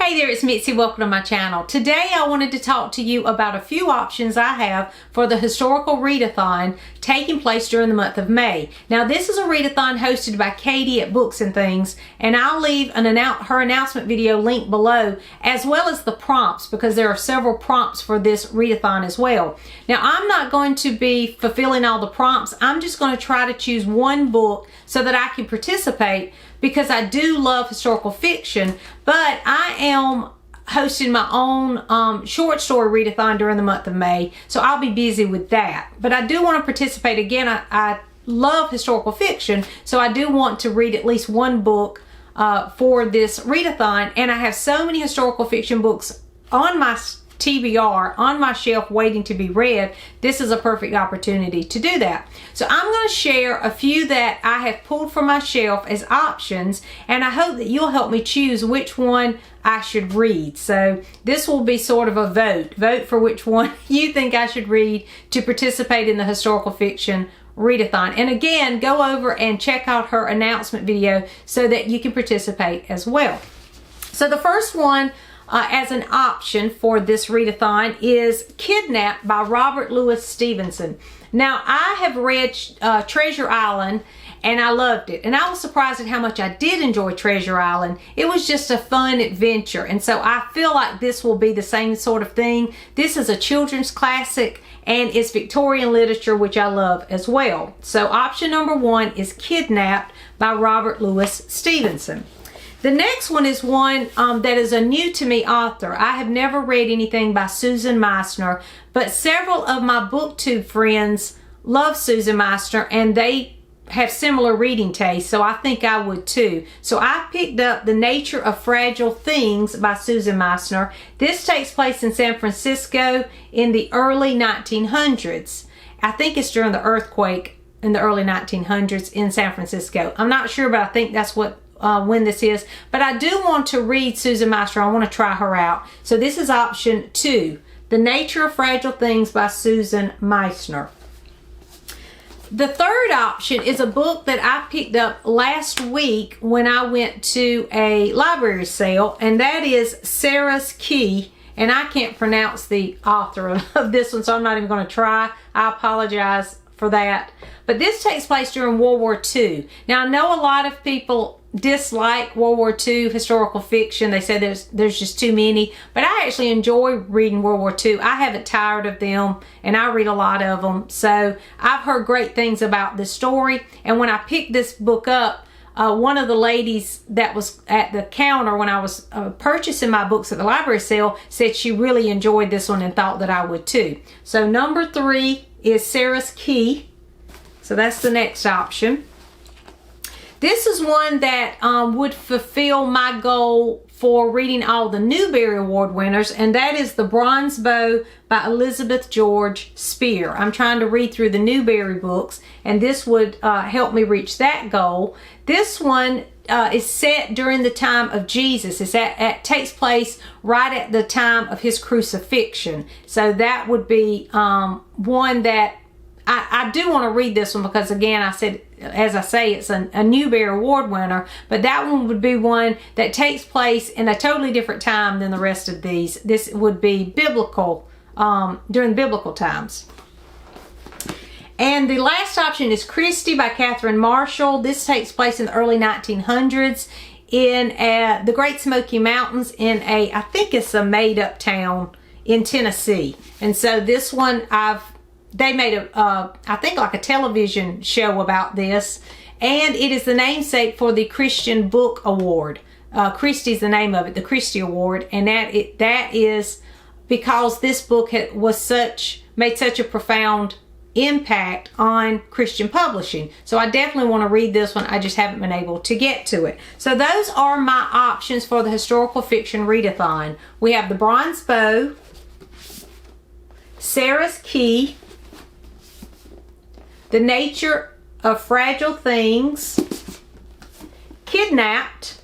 Hey there, it's Mitzi. Welcome to my channel. Today I wanted to talk to you about a few options I have for the historical readathon taking place during the month of May. Now this is a readathon hosted by Katie at Books and Things, and I'll leave her announcement video link below, as well as the prompts, because there are several prompts for this readathon as well. Now I'm not going to be fulfilling all the prompts. I'm just going to try to choose one book so that I can participate, because I do love historical fiction, but I am hosting my own short story readathon during the month of May, so I'll be busy with that. But I do want to participate. Again, I love historical fiction, so I do want to read at least one book for this readathon, and I have so many historical fiction books on my TBR, on my shelf waiting to be read. This is a perfect opportunity to do that. So I'm going to share a few that I have pulled from my shelf as options, and I hope that you'll help me choose which one I should read. So this will be sort of a vote for which one you think I should read to participate in the historical fiction readathon. And again, go over and check out her announcement video so that you can participate as well. So the first one as an option for this readathon is Kidnap by Robert Louis Stevenson. Now I have read Treasure Island and I loved it, and I was surprised at how much I did enjoy Treasure Island. It was just a fun adventure, and so I feel like this will be the same sort of thing. This is a children's classic and it's Victorian literature, which I love as well. So option number one is Kidnapped by Robert Louis Stevenson. The next one is one that is a new to me author. I have never read anything by Susan Meissner, but several of my BookTube friends love Susan Meissner and they have similar reading tastes, so I think I would too. So I picked up The Nature of Fragile Things by Susan Meissner. This takes place in San Francisco in the early 1900s. I think it's during the earthquake in the early 1900s in San Francisco. I'm not sure, but I think that's what when this is. But I do want to read Susan Meissner. I want to try her out. So this is option two, The Nature of Fragile Things by Susan Meissner. The third option is a book that I picked up last week when I went to a library sale, and that is Sarah's Key. And I can't pronounce the author of this one, so I'm not even going to try. I apologize for that. But this takes place during World War II. Now I know a lot of people dislike World War II historical fiction. They say there's just too many, but I actually enjoy reading World War II. I haven't tired of them, and I read a lot of them. So I've heard great things about this story, and when I picked this book up, one of the ladies that was at the counter when I was purchasing my books at the library sale said she really enjoyed this one and thought that I would too. So number three is Sarah's Key. So that's the next option. This is one that would fulfill my goal for reading all the Newbery Award winners, and that is The Bronze Bow by Elizabeth George Speer. I'm trying to read through the Newbery books, and this would help me reach that goal. This one is set during the time of Jesus. It takes place right at the time of his crucifixion. So that would be one that I do want to read this one, because again, as I say, it's a Newbery Award winner, but that one would be one that takes place in a totally different time than the rest of these. This would be biblical, during biblical times. And the last option is Christie by Catherine Marshall. This takes place in the early 1900s in the Great Smoky Mountains in I think it's a made-up town in Tennessee. And so this one they made I think like a television show about this, and it is the namesake for the Christian Book Award. Christie's the name of it, the Christie Award, and that is because this book made such a profound impact on Christian publishing. So I definitely want to read this one. I just haven't been able to get to it. So those are my options for the historical fiction readathon. We have The Bronze Bow, Sarah's Key, The Nature of Fragile Things, Kidnapped,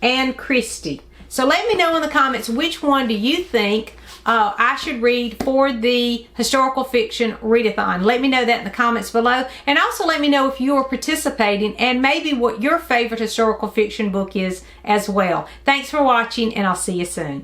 and Christie. So let me know in the comments, which one do you think I should read for the historical fiction readathon. Let me know that in the comments below, and also let me know if you are participating and maybe what your favorite historical fiction book is as well. Thanks for watching, and I'll see you soon.